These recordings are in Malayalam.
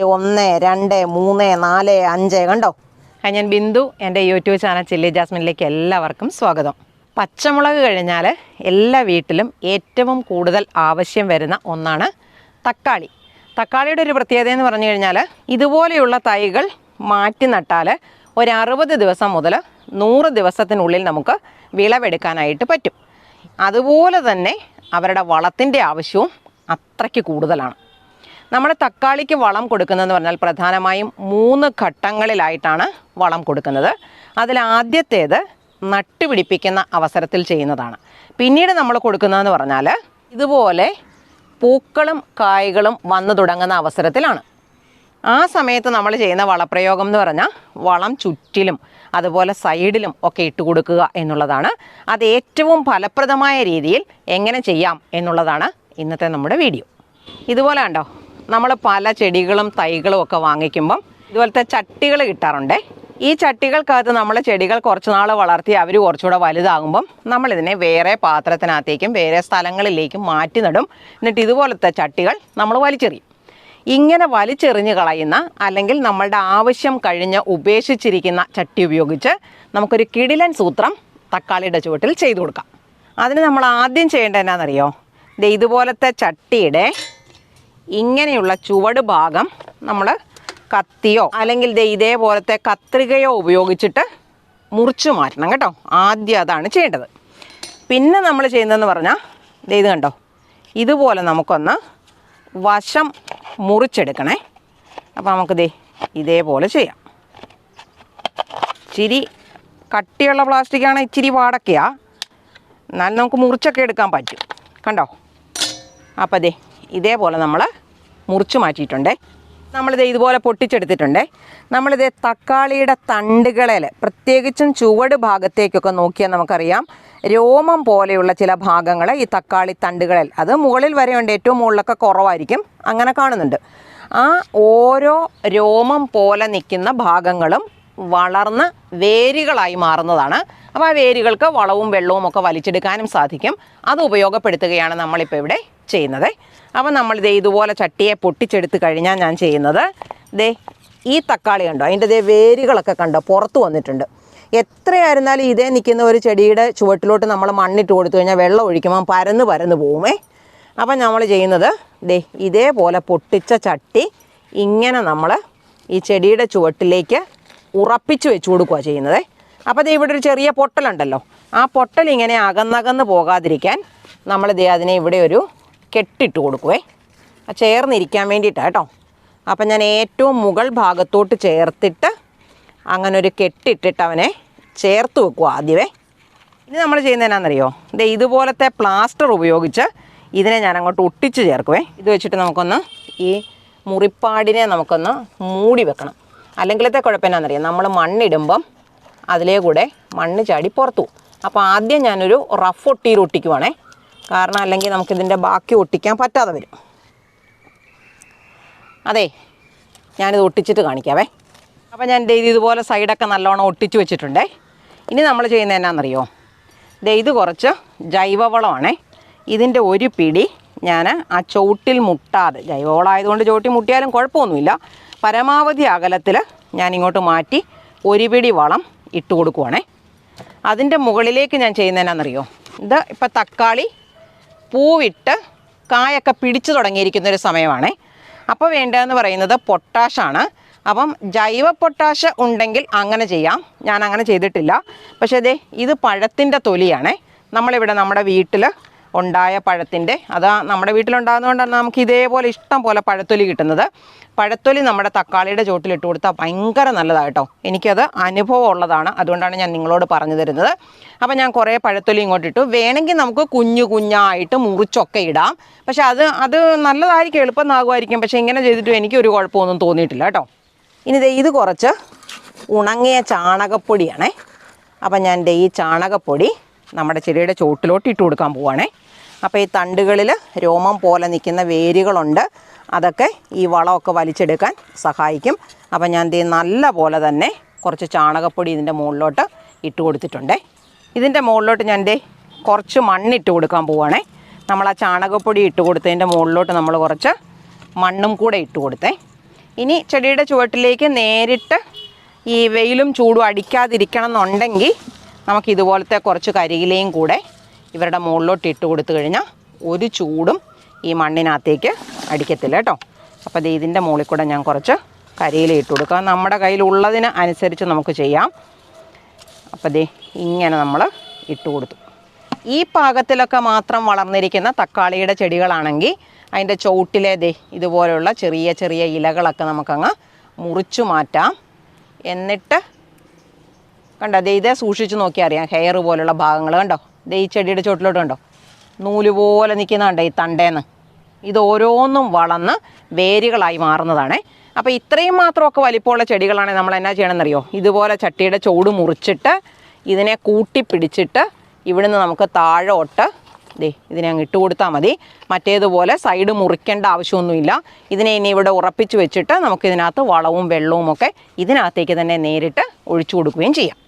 1, 2, 3, 4, 5 കണ്ടോ. ഞാൻ ബിന്ദു. എൻ്റെ യൂട്യൂബ് ചാനൽ ചില്ലി ജാസ്മിനിലേക്ക് എല്ലാവർക്കും സ്വാഗതം. പച്ചമുളക് കഴിഞ്ഞാൽ എല്ലാ വീട്ടിലും ഏറ്റവും കൂടുതൽ ആവശ്യം വരുന്ന ഒന്നാണ് തക്കാളി. തക്കാളിയുടെ ഒരു പ്രത്യേകത എന്ന് പറഞ്ഞു കഴിഞ്ഞാൽ ഇതുപോലെയുള്ള തൈകൾ മാറ്റി നട്ടാൽ ഒരു 60 ദിവസം മുതൽ 100 ദിവസത്തിനുള്ളിൽ നമുക്ക് വിളവെടുക്കാനായിട്ട് പറ്റും. അതുപോലെ തന്നെ അവരുടെ വളത്തിൻ്റെ ആവശ്യവും അത്രയ്ക്ക് കൂടുതലാണ്. നമ്മൾ തക്കാളിക്ക് വളം കൊടുക്കുന്നതെന്ന് പറഞ്ഞാൽ പ്രധാനമായും 3 ഘട്ടങ്ങളിലായിട്ടാണ് വളം കൊടുക്കുന്നത്. അതിലാദ്യത്തേത് നട്ടുപിടിപ്പിക്കുന്ന അവസരത്തിൽ ചെയ്യുന്നതാണ്. പിന്നീട് നമ്മൾ കൊടുക്കുന്നതെന്ന് പറഞ്ഞാൽ ഇതുപോലെ പൂക്കളും കായ്കളും വന്നു തുടങ്ങുന്ന അവസരത്തിലാണ്. ആ സമയത്ത് നമ്മൾ ചെയ്യുന്ന വളപ്രയോഗം എന്ന് പറഞ്ഞാൽ വളം ചുറ്റിലും അതുപോലെ സൈഡിലും ഒക്കെ ഇട്ട് കൊടുക്കുക എന്നുള്ളതാണ്. അത് ഏറ്റവും ഫലപ്രദമായ രീതിയിൽ എങ്ങനെ ചെയ്യാം എന്നുള്ളതാണ് ഇന്നത്തെ നമ്മുടെ വീഡിയോ. ഇതുപോലെ കണ്ടോ, നമ്മൾ പല ചെടികളും തൈകളും ഒക്കെ വാങ്ങിക്കുമ്പം ഇതുപോലത്തെ ചട്ടികൾ കിട്ടാറുണ്ട്. ഈ ചട്ടികൾക്കകത്ത് നമ്മൾ ചെടികൾ കുറച്ച് നാൾ വളർത്തി അവർ കുറച്ചുകൂടെ വലുതാകുമ്പം നമ്മളിതിനെ വേറെ പാത്രത്തിനകത്തേക്കും വേറെ സ്ഥലങ്ങളിലേക്കും മാറ്റി നടും. എന്നിട്ട് ഇതുപോലത്തെ ചട്ടികൾ നമ്മൾ വലിച്ചെറിയും. ഇങ്ങനെ വലിച്ചെറിഞ്ഞ് കളയുന്ന അല്ലെങ്കിൽ നമ്മളുടെ ആവശ്യം കഴിഞ്ഞ് ഉപേക്ഷിച്ചിരിക്കുന്ന ചട്ടി ഉപയോഗിച്ച് നമുക്കൊരു കിടിലൻ സൂത്രം തക്കാളിയുടെ ചുവട്ടിൽ ചെയ്തു കൊടുക്കാം. അതിന് നമ്മൾ ആദ്യം ചെയ്യേണ്ടത് എന്നാണെന്നറിയോ? ഇതുപോലത്തെ ചട്ടിയുടെ ഇങ്ങനെയുള്ള ചുവട് ഭാഗം നമ്മൾ കത്തിയോ അല്ലെങ്കിൽ ഇതേപോലത്തെ കത്രികയോ ഉപയോഗിച്ചിട്ട് മുറിച്ച് മാറ്റണം കേട്ടോ. ആദ്യം അതാണ് ചെയ്യേണ്ടത്. പിന്നെ നമ്മൾ ചെയ്യുന്നതെന്ന് പറഞ്ഞാൽ ഇത് കണ്ടോ, ഇതുപോലെ നമുക്കൊന്ന് വശം മുറിച്ചെടുക്കണേ. അപ്പോൾ നമുക്ക് ഇതേപോലെ ചെയ്യാം. ഇച്ചിരി കട്ടിയുള്ള പ്ലാസ്റ്റിക്കാണ്, ഇച്ചിരി പാടൊക്കെയാണ്, എന്നാലും നമുക്ക് മുറിച്ചൊക്കെ എടുക്കാൻ പറ്റും. കണ്ടോ? അപ്പോൾ ഇതേപോലെ നമ്മൾ മുറിച്ച് മാറ്റിയിട്ടുണ്ടേ. നമ്മളിത് ഇതുപോലെ പൊട്ടിച്ചെടുത്തിട്ടുണ്ടേ. നമ്മളിത് തക്കാളിയുടെ തണ്ടുകളിൽ പ്രത്യേകിച്ചും ചുവട് ഭാഗത്തേക്കൊക്കെ നോക്കിയാൽ നമുക്കറിയാം രോമം പോലെയുള്ള ചില ഭാഗങ്ങൾ ഈ തക്കാളി തണ്ടുകളിൽ, അത് മുകളിൽ വരെയുണ്ട്, ഏറ്റവും മുകളിലൊക്കെ കുറവായിരിക്കും, അങ്ങനെ കാണുന്നുണ്ട്. ആ ഓരോ രോമം പോലെ നിൽക്കുന്ന ഭാഗങ്ങളും വളർന്ന് വേരുകളായി മാറുന്നതാണ്. അപ്പോൾ ആ വേരുകൾക്ക് വളവും വെള്ളവും ഒക്കെ വലിച്ചെടുക്കാനും സാധിക്കും. അത് ഉപയോഗപ്പെടുത്തുകയാണ് നമ്മളിപ്പോൾ ഇവിടെ ചെയ്യുന്നത്. അപ്പോൾ നമ്മൾ ഇതുപോലെ ചട്ടിയെ പൊട്ടിച്ചെടുത്ത് കഴിഞ്ഞാൽ ഞാൻ ചെയ്യുന്നത് ഈ തക്കാളി കണ്ടോ, അതിൻ്റെ വേരുകളൊക്കെ കണ്ടോ പുറത്ത് വന്നിട്ടുണ്ട്. എത്രയായിരുന്നാലും ഇതേ നിൽക്കുന്ന ഒരു ചെടിയുടെ ചുവട്ടിലോട്ട് നമ്മൾ മണ്ണിട്ട് കൊടുത്തു കഴിഞ്ഞാൽ വെള്ളം ഒഴിക്കുമ്പോൾ പരന്ന് പോകുമേ. അപ്പം നമ്മൾ ചെയ്യുന്നത് ഇതേപോലെ പൊട്ടിച്ച ചട്ടി ഇങ്ങനെ നമ്മൾ ഈ ചെടിയുടെ ചുവട്ടിലേക്ക് ഉറപ്പിച്ച് വെച്ച് കൊടുക്കുക ചെയ്യുന്നത്. അപ്പോൾ ഇവിടെ ഒരു ചെറിയ പൊട്ടലുണ്ടല്ലോ, ആ പൊട്ടൽ ഇങ്ങനെ അകന്നകന്ന് പോകാതിരിക്കാൻ നമ്മൾ അതിനെ ഇവിടെ ഒരു കെട്ടിട്ട് കൊടുക്കുവേ, ചേർന്നിരിക്കാൻ വേണ്ടിയിട്ടാണ് കേട്ടോ. അപ്പം ഞാൻ ഏറ്റവും മുകൾ ഭാഗത്തോട്ട് ചേർത്തിട്ട് അങ്ങനെ ഒരു കെട്ടിട്ടിട്ട് അവനെ ചേർത്ത് വെക്കുക ആദ്യമേ. ഇനി നമ്മൾ ചെയ്യുന്നത് എന്നാണെന്നറിയോ? ഇതുപോലത്തെ പ്ലാസ്റ്റർ ഉപയോഗിച്ച് ഇതിനെ ഞാൻ അങ്ങോട്ട് ഒട്ടിച്ച് ചേർക്കുവേ. ഇത് വെച്ചിട്ട് നമുക്കൊന്ന് ഈ മുറിപ്പാടിനെ നമുക്കൊന്ന് മൂടി വെക്കണം. അല്ലെങ്കിലത്തെ കുഴപ്പം എന്നാണെന്നറിയാം, നമ്മൾ മണ്ണിടുമ്പം അതിലേ കൂടെ മണ്ണ് ചാടി പുറത്തു പോകും. അപ്പോൾ ആദ്യം ഞാനൊരു റഫ് ഒട്ടിയിൽ ഒട്ടിക്കുവാണേ, കാരണം അല്ലെങ്കിൽ നമുക്കിതിൻ്റെ ബാക്കി ഒട്ടിക്കാൻ പറ്റാതെ വരും. ഞാനിത് ഒട്ടിച്ചിട്ട് കാണിക്കാവേ. അപ്പോൾ ഞാൻ ഇതുപോലെ സൈഡൊക്കെ നല്ലോണം ഒട്ടിച്ച് വെച്ചിട്ടുണ്ടേ. ഇനി നമ്മൾ ചെയ്യുന്നത് എന്നാണെന്നറിയോ? ഇത് കുറച്ച് ജൈവവളമാണേ. ഇതിൻ്റെ ഒരു പിടി ഞാൻ ആ ചുവട്ടിൽ മുട്ടാതെ, ജൈവവളമായതുകൊണ്ട് ചുവട്ടിൽ മുട്ടിയാലും കുഴപ്പമൊന്നുമില്ല, പരമാവധി അകലത്തിൽ ഞാനിങ്ങോട്ട് മാറ്റി ഒരു പിടി വളം ഇട്ട് കൊടുക്കുവാണേ. അതിൻ്റെ മുകളിലേക്ക് ഞാൻ ചെയ്യുന്നത് എന്നാണെന്നറിയോ? ഇപ്പം തക്കാളി പൂവിട്ട് കായൊക്കെ പിടിച്ചു തുടങ്ങിയിരിക്കുന്നൊരു സമയമാണേ. അപ്പോൾ വേണ്ടതെന്ന് പറയുന്നത് പൊട്ടാഷാണ്. അപ്പം ജൈവ പൊട്ടാഷ് ഉണ്ടെങ്കിൽ അങ്ങനെ ചെയ്യാം, ഞാൻ അങ്ങനെ ചെയ്തിട്ടില്ല. പക്ഷേ ഇത് പഴത്തിൻ്റെ തൊലിയാണേ. നമ്മളിവിടെ നമ്മുടെ വീട്ടിൽ ഉണ്ടായ പഴത്തിൻ്റെ, അതാ നമ്മുടെ വീട്ടിലുണ്ടാകുന്നതുകൊണ്ടാണ് നമുക്ക് ഇതേപോലെ ഇഷ്ടം പോലെ പഴത്തൊലി കിട്ടുന്നത്. പഴത്തൊലി നമ്മുടെ തക്കാളിയുടെ ചുവട്ടിലിട്ട് കൊടുത്താൽ ഭയങ്കര നല്ലതാണ് കേട്ടോ. എനിക്കത് അനുഭവം ഉള്ളതാണ്, അതുകൊണ്ടാണ് ഞാൻ നിങ്ങളോട് പറഞ്ഞു തരുന്നത്. അപ്പോൾ ഞാൻ കുറേ പഴത്തൊലി ഇങ്ങോട്ട് ഇട്ടു. വേണമെങ്കിൽ നമുക്ക് കുഞ്ഞായിട്ട് മുറിച്ചൊക്കെ ഇടാം. പക്ഷെ അത് നല്ലതായിരിക്കും, എളുപ്പമാകുമായിരിക്കും. പക്ഷേ ഇങ്ങനെ ചെയ്തിട്ടും എനിക്കൊരു കുഴപ്പമൊന്നും തോന്നിയിട്ടില്ല കേട്ടോ. ഇനി ഇത് കുറച്ച് ഉണങ്ങിയ ചാണകപ്പൊടിയാണേ. അപ്പം ഞാൻ ഈ ചാണകപ്പൊടി നമ്മുടെ ചെടിയുടെ ചുവട്ടിലോട്ട് ഇട്ട് കൊടുക്കാൻ പോവുകയാണേ. അപ്പോൾ ഈ തണ്ടുകളിൽ രോമം പോലെ നിൽക്കുന്ന വേരുകളുണ്ട്, അതൊക്കെ ഈ വളമൊക്കെ വലിച്ചെടുക്കാൻ സഹായിക്കും. അപ്പം ഞാൻ നല്ല പോലെ തന്നെ കുറച്ച് ചാണകപ്പൊടി ഇതിൻ്റെ മുകളിലോട്ട് ഇട്ട് കൊടുത്തിട്ടുണ്ടേ. ഇതിൻ്റെ മുകളിലോട്ട് ഞാൻ കുറച്ച് മണ്ണിട്ട് കൊടുക്കാൻ പോവുകയാണേ. നമ്മൾ ആ ചാണകപ്പൊടി ഇട്ട് കൊടുത്തതിൻ്റെ മുകളിലോട്ട് നമ്മൾ കുറച്ച് മണ്ണും കൂടെ ഇട്ട് കൊടുത്തേ. ഇനി ചെടിയുടെ ചുവട്ടിലേക്ക് നേരിട്ട് ഈ വെയിലും ചൂടും അടിക്കാതിരിക്കണം എന്നുണ്ടെങ്കിൽ നമുക്ക് ഇതുപോലത്തെ കുറച്ച് കരിയിലയും കൂടെ ഇവരുടെ മുകളിലോട്ട് ഇട്ട് കൊടുത്തു കഴിഞ്ഞാൽ ഒരു ചൂടും ഈ മണ്ണിനകത്തേക്ക് അടിക്കത്തില്ല കേട്ടോ. അപ്പോൾ ഇത് ഇതിൻ്റെ മുകളിൽ കൂടെ ഞാൻ കുറച്ച് കരിയില ഇട്ട് കൊടുക്കുക. നമ്മുടെ കയ്യിലുള്ളതിന് അനുസരിച്ച് നമുക്ക് ചെയ്യാം. അപ്പോൾ ദേ ഇങ്ങനെ നമ്മൾ ഇട്ട് കൊടുത്തു. ഈ പാകത്തിലൊക്കെ മാത്രം വളർന്നിരിക്കുന്ന തക്കാളിയുടെ ചെടികളാണെങ്കിൽ അതിൻ്റെ ചുവട്ടിലെ ദേ ഇതുപോലെയുള്ള ചെറിയ ചെറിയ ഇലകളൊക്കെ നമുക്കങ്ങ് മുറിച്ചു മാറ്റാം. എന്നിട്ട് കണ്ടോ, ദേ ഇതേ സൂക്ഷിച്ച് നോക്കിയാൽ അറിയാം ഹെയർ പോലുള്ള ഭാഗങ്ങൾ കണ്ടോ. ദേ ഈ ചെടിയുടെ ചുവട്ടിലോട്ട് കണ്ടോ നൂല് പോലെ നിൽക്കുന്നുണ്ടോ ഈ തണ്ടേന്ന്. ഇത് ഓരോന്നും വളർന്ന് വേരുകളായി മാറുന്നതാണേ. അപ്പോൾ ഇത്രയും മാത്രമൊക്കെ വലിപ്പമുള്ള ചെടികളാണെങ്കിൽ നമ്മൾ എന്നാ ചെയ്യണമെന്നറിയോ, ഇതുപോലെ ചട്ടിയുടെ ചുവട് മുറിച്ചിട്ട് ഇതിനെ കൂട്ടിപ്പിടിച്ചിട്ട് ഇവിടുന്ന് നമുക്ക് താഴോട്ട് ദേ ഇതിനെ അങ്ങ് ഇട്ട് കൊടുത്താൽ മതി. മറ്റേതുപോലെ സൈഡ് മുറിക്കേണ്ട ആവശ്യമൊന്നുമില്ല. ഇതിനെ ഇനി ഇവിടെ ഉറപ്പിച്ച് വെച്ചിട്ട് നമുക്കിതിനകത്ത് വളവും വെള്ളവും ഒക്കെ ഇതിനകത്തേക്ക് തന്നെ നേരിട്ട് ഒഴിച്ചു കൊടുക്കുകയും ചെയ്യാം.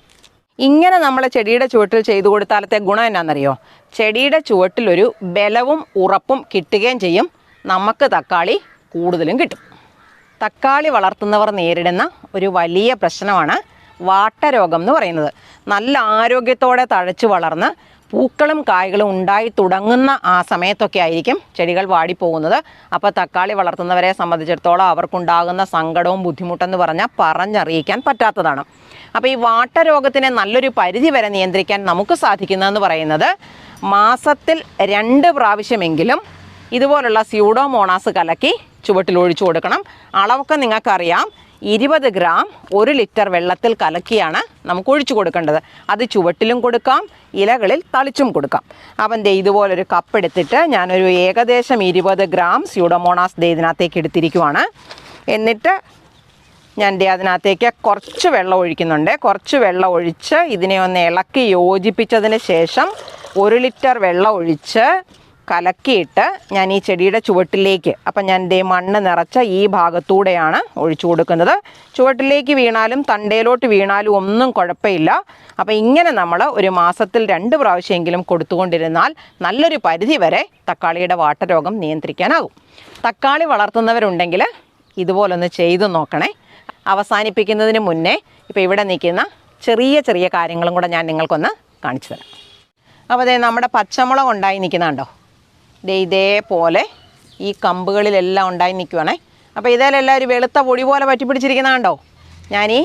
ഇങ്ങനെ നമ്മൾ ചെടിയുടെ ചുവട്ടിൽ ചെയ്തു കൊടുത്താലത്തെ ഗുണം എന്നാണെന്നറിയോ, ചെടിയുടെ ചുവട്ടിലൊരു ബലവും ഉറപ്പും കിട്ടുകയും ചെയ്യും. നമുക്ക് തക്കാളി കൂടുതലും കിട്ടും. തക്കാളി വളർത്തുന്നവർ നേരിടുന്ന ഒരു വലിയ പ്രശ്നമാണ് വാട്ടരോഗം എന്ന് പറയുന്നത്. നല്ല ആരോഗ്യത്തോടെ തഴച്ചു വളർന്ന് പൂക്കളും കായ്കളും ഉണ്ടായി തുടങ്ങുന്ന ആ സമയത്തൊക്കെ ആയിരിക്കും ചെടികൾ വാടിപ്പോകുന്നത്. അപ്പോൾ തക്കാളി വളർത്തുന്നവരെ സംബന്ധിച്ചിടത്തോളം അവർക്കുണ്ടാകുന്ന സങ്കടവും ബുദ്ധിമുട്ടെന്ന് പറഞ്ഞാൽ പറഞ്ഞറിയിക്കാൻ പറ്റാത്തതാണ്. അപ്പോൾ ഈ വാട്ടരോഗത്തിനെ നല്ലൊരു പരിധി വരെ നിയന്ത്രിക്കാൻ നമുക്ക് സാധിക്കുന്നതെന്ന് പറയുന്നത് മാസത്തിൽ 2 പ്രാവശ്യമെങ്കിലും ഇതുപോലുള്ള സ്യൂഡോമോണാസ് കലക്കി ചുവട്ടിൽ ഒഴിച്ചു കൊടുക്കണം. അളവൊക്കെ നിങ്ങൾക്കറിയാം, 20 ഗ്രാം 1 ലിറ്റർ വെള്ളത്തിൽ കലക്കിയാണ് നമുക്ക് ഒഴിച്ചു കൊടുക്കേണ്ടത്. അത് ചുവട്ടിലും കൊടുക്കാം, ഇലകളിൽ തളിച്ചും കൊടുക്കാം. അപ്പം ദേ ഇതുപോലൊരു കപ്പ് എടുത്തിട്ട് ഞാനൊരു ഏകദേശം 20 ഗ്രാം സ്യൂഡോമോണാസ് ദേ ഇതിനകത്തേക്ക് എടുത്തിരിക്കുവാണ്. എന്നിട്ട് ഞാൻ ദേ അതിനകത്തേക്ക് കുറച്ച് വെള്ളം ഒഴിക്കുന്നുണ്ട്. കുറച്ച് വെള്ളം ഒഴിച്ച് ഇതിനെ ഒന്ന് ഇളക്കി യോജിപ്പിച്ചതിന് ശേഷം 1 ലിറ്റർ വെള്ളം ഒഴിച്ച് കലക്കിയിട്ട് ഞാൻ ഈ ചെടിയുടെ ചുവട്ടിലേക്ക്, അപ്പം ഞാൻ ദേ മണ്ണ് നിറച്ച ഈ ഭാഗത്തൂടെയാണ് ഒഴിച്ചു കൊടുക്കുന്നത്. ചുവട്ടിലേക്ക് വീണാലും തണ്ടയിലോട്ട് വീണാലും ഒന്നും കുഴപ്പമില്ല. അപ്പം ഇങ്ങനെ നമ്മൾ ഒരു മാസത്തിൽ 2 പ്രാവശ്യമെങ്കിലും കൊടുത്തുകൊണ്ടിരുന്നാൽ നല്ലൊരു പരിധി വരെ തക്കാളിയുടെ വാട്ടരോഗം നിയന്ത്രിക്കാനാകും. തക്കാളി വളർത്തുന്നവരുണ്ടെങ്കിൽ ഇതുപോലൊന്ന് ചെയ്തു നോക്കണേ. അവസാനിപ്പിക്കുന്നതിന് മുന്നേ ഇപ്പോൾ ഇവിടെ നിൽക്കുന്ന ചെറിയ ചെറിയ കാര്യങ്ങളും കൂടെ ഞാൻ നിങ്ങൾക്കൊന്ന് കാണിച്ചു തരാം. അപ്പോൾ അതേ നമ്മുടെ പച്ചമുളക് ഉണ്ടായി നിൽക്കുന്നുണ്ടോ, ദേ ഇതേപോലെ ഈ കമ്പുകളിലെല്ലാം ഉണ്ടായി നിൽക്കുവാണേ. അപ്പോൾ ഇതിലെല്ലാം ഒരു വെളുത്ത പൊടി പോലെ പറ്റിപ്പിടിച്ചിരിക്കുന്നതുണ്ടോ. ഞാൻ ഈ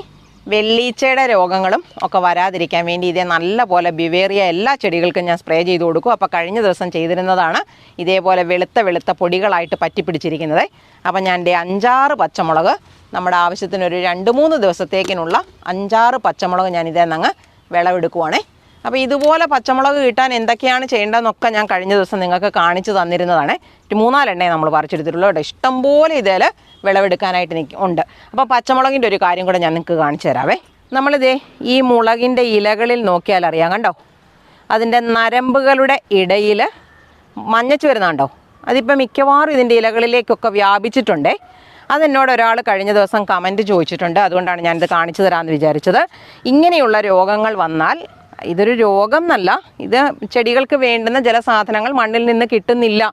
വെള്ളീച്ചയുടെ രോഗങ്ങളും ഒക്കെ വരാതിരിക്കാൻ വേണ്ടി ഇതേ നല്ല പോലെ ബിവേറിയ എല്ലാ ചെടികൾക്കും ഞാൻ സ്പ്രേ ചെയ്ത് കൊടുക്കും. അപ്പോൾ കഴിഞ്ഞ ദിവസം ചെയ്തിരുന്നതാണ് ഇതേപോലെ വെളുത്ത പൊടികളായിട്ട് പറ്റിപ്പിടിച്ചിരിക്കുന്നത്. അപ്പം ഞാൻ എൻ്റെ 5-6 പച്ചമുളക് നമ്മുടെ ആവശ്യത്തിനൊരു 2-3 ദിവസത്തേക്കിനുള്ള 5-6 പച്ചമുളക് ഞാൻ ഇതേന്നങ്ങ് വിളവെടുക്കുവാണേ. അപ്പോൾ ഇതുപോലെ പച്ചമുളക് കിട്ടാൻ എന്തൊക്കെയാണ് ചെയ്യേണ്ടതെന്നൊക്കെ ഞാൻ കഴിഞ്ഞ ദിവസം നിങ്ങൾക്ക് കാണിച്ചു തന്നിരുന്നതാണ്. 3-4 എണ്ണയെ നമ്മൾ പറിച്ചെടുത്തിട്ടുള്ളൂ കേട്ടോ. ഇഷ്ടംപോലെ ഇതിൽ വിളവെടുക്കാനായിട്ട് ഉണ്ട്. അപ്പോൾ പച്ചമുളകിൻ്റെ ഒരു കാര്യം കൂടെ ഞാൻ നിങ്ങൾക്ക് കാണിച്ചു തരാവേ. നമ്മളിതേ ഈ മുളകിൻ്റെ ഇലകളിൽ നോക്കിയാൽ അറിയാം കണ്ടോ, അതിൻ്റെ നരമ്പുകളുടെ ഇടയിൽ മഞ്ഞച്ച് വരുന്നുണ്ടോ. അതിപ്പോൾ മിക്കവാറും ഇതിൻ്റെ ഇലകളിലേക്കൊക്കെ വ്യാപിച്ചിട്ടുണ്ടേ. അതെന്നോട് ഒരാൾ കഴിഞ്ഞ ദിവസം കമൻറ്റ് ചോദിച്ചിട്ടുണ്ട്. അതുകൊണ്ടാണ് ഞാനിത് കാണിച്ചു തരാമെന്ന് വിചാരിച്ചത്. ഇങ്ങനെയുള്ള രോഗങ്ങൾ വന്നാൽ, ഇതൊരു രോഗം എന്നല്ല, ഇത് ചെടികൾക്ക് വേണ്ടുന്ന ജലസാധനങ്ങൾ മണ്ണിൽ നിന്ന് കിട്ടുന്നില്ല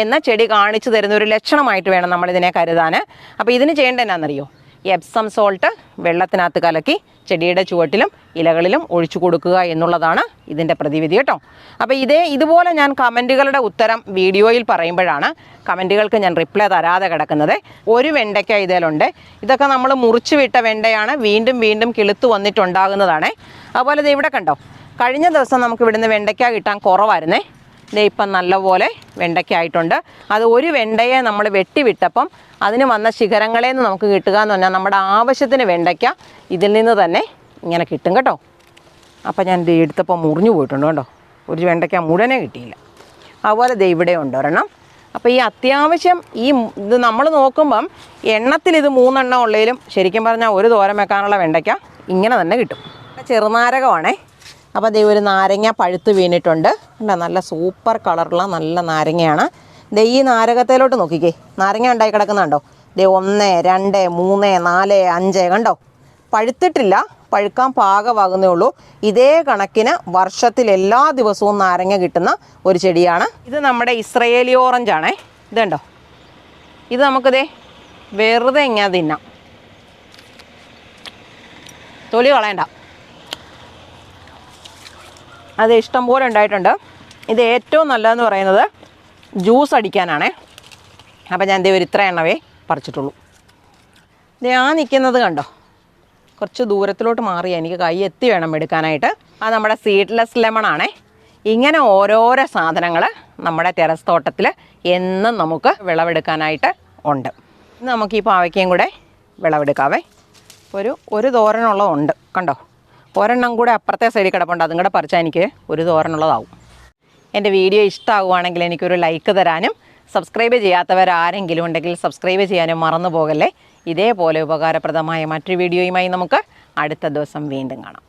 എന്ന ചെടി കാണിച്ചു തരുന്ന ഒരു ലക്ഷണമായിട്ട് വേണം നമ്മളിതിനെ കരുതാൻ. അപ്പോൾ ഇതിന് ചെയ്യേണ്ടത് എന്നാണെന്നറിയോ, എപ്സം സോൾട്ട് വെള്ളത്തിനകത്ത് കലക്കി ചെടിയുടെ ചുവട്ടിലും ഇലകളിലും ഒഴിച്ചു കൊടുക്കുക എന്നുള്ളതാണ് ഇതിൻ്റെ പ്രതിവിധി കേട്ടോ. അപ്പോൾ ഇതുപോലെ ഞാൻ കമൻറ്റുകളുടെ ഉത്തരം വീഡിയോയിൽ പറയുമ്പോഴാണ് കമൻറ്റുകൾക്ക് ഞാൻ റിപ്ലൈ തരാതെ കിടക്കുന്നത്. ഒരു വെണ്ടയ്ക്ക ഇതിലുണ്ട്. ഇതൊക്കെ നമ്മൾ മുറിച്ച് വിട്ട വെണ്ടയാണ്, വീണ്ടും കിളുത്ത് വന്നിട്ടുണ്ടാകുന്നതാണ്. അതുപോലെ ഇത് ഇവിടെ കണ്ടോ, കഴിഞ്ഞ ദിവസം നമുക്ക് ഇവിടുന്ന് വെണ്ടയ്ക്ക കിട്ടാൻ കുറവായിരുന്നേ. ഇപ്പം നല്ലപോലെ വെണ്ടയ്ക്ക ആയിട്ടുണ്ട്. അത് ഒരു വെണ്ടയെ നമ്മൾ വെട്ടിവിട്ടപ്പം അതിന് വന്ന ശിഖരങ്ങളെ നിന്ന് നമുക്ക് കിട്ടുക എന്ന് പറഞ്ഞാൽ നമ്മുടെ ആവശ്യത്തിന് വെണ്ടയ്ക്ക ഇതിൽ നിന്ന് തന്നെ ഇങ്ങനെ കിട്ടും കേട്ടോ. അപ്പം ഞാൻ ഇത് എടുത്തപ്പോൾ മുറിഞ്ഞു പോയിട്ടുണ്ട് കേട്ടോ, ഒരു വെണ്ടയ്ക്ക മുഴുവനെ കിട്ടിയില്ല. അതുപോലെ ദേ ഇവിടെ ഉണ്ട് ഒരെണ്ണം. അപ്പോൾ ഈ അത്യാവശ്യം ഇത് നമ്മൾ നോക്കുമ്പം എണ്ണത്തിൽ ഇത് 3 എണ്ണം ഉള്ളതിലും ശരിക്കും പറഞ്ഞാൽ ഒരു തോരൻ വെക്കാനുള്ള വെണ്ടയ്ക്ക ഇങ്ങനെ തന്നെ കിട്ടും. ചെറുനാരകമാണേ. അപ്പോൾ ദേ ഒരു നാരങ്ങ പഴുത്ത് വീണിട്ടുണ്ട്. നല്ല സൂപ്പർ കളറുള്ള നല്ല നാരങ്ങയാണ്. ദേ ഈ നാരകത്തിലോട്ട് നോക്കിക്കേ, നാരങ്ങ ഉണ്ടായി കിടക്കുന്നുണ്ടോ. ദേ 1, 2, 3, 4, 5 കണ്ടോ. പഴുത്തിട്ടില്ല, പഴുക്കാൻ പാകമാകുന്നേ ഉള്ളൂ. ഇതേ കണക്കിന് വർഷത്തിൽ എല്ലാ ദിവസവും നാരങ്ങ കിട്ടുന്ന ഒരു ചെടിയാണ് ഇത്. നമ്മുടെ ഇസ്രയേലി ഓറഞ്ചാണേ. ഇതുണ്ടോ, ഇത് നമുക്കിതേ വെറുതെ ഇങ്ങനെ തിന്നാം, തൊലി കളയണ്ട. അത് ഇഷ്ടം പോലെ ഉണ്ടായിട്ടുണ്ട്. ഇത് ഏറ്റവും നല്ലതെന്ന് പറയുന്നത് ജ്യൂസ് അടിക്കാനാണേ. അപ്പോൾ ഞാൻ ദേ ഒരു ഇത്ര എണ്ണവേ പറിച്ചിട്ടുള്ളൂ. ദേ ആ നിൽക്കുന്നത് കണ്ടോ, കുറച്ച് ദൂരത്തിലോട്ട് മാറി എനിക്ക് കൈ എത്തി വേണം എടുക്കാനായിട്ട്. അത് നമ്മുടെ സീഡ്ലെസ് ലെമണാണേ. ഇങ്ങനെ ഓരോരോ സാധനങ്ങൾ നമ്മുടെ ടെറസ് തോട്ടത്തിൽ എന്നും നമുക്ക് വിളവെടുക്കാനായിട്ട് ഉണ്ട്. ഇന്ന് നമുക്ക് ഈ പാവയ്ക്കയും കൂടെ വിളവെടുക്കാവേ. ഒരു തോരനുള്ളതുണ്ട് കണ്ടോ, ഒരെണ്ണം കൂടെ അപ്പുറത്തെ സൈഡിൽ കിടപ്പുണ്ട്, അതും കൂടെ പറിച്ചാൽ എനിക്ക് ഒരു തോരനുള്ളതാവും. എൻ്റെ വീഡിയോ ഇഷ്ടമാകുവാണെങ്കിൽ എനിക്കൊരു ലൈക്ക് തരാനും സബ്സ്ക്രൈബ് ചെയ്യാത്തവരാരെങ്കിലും ഉണ്ടെങ്കിൽ സബ്സ്ക്രൈബ് ചെയ്യാനും മറന്നു പോകല്ലേ. ഇതേപോലെ ഉപകാരപ്രദമായ മറ്റൊരു വീഡിയോയുമായി നമുക്ക് അടുത്ത ദിവസം വീണ്ടും കാണാം.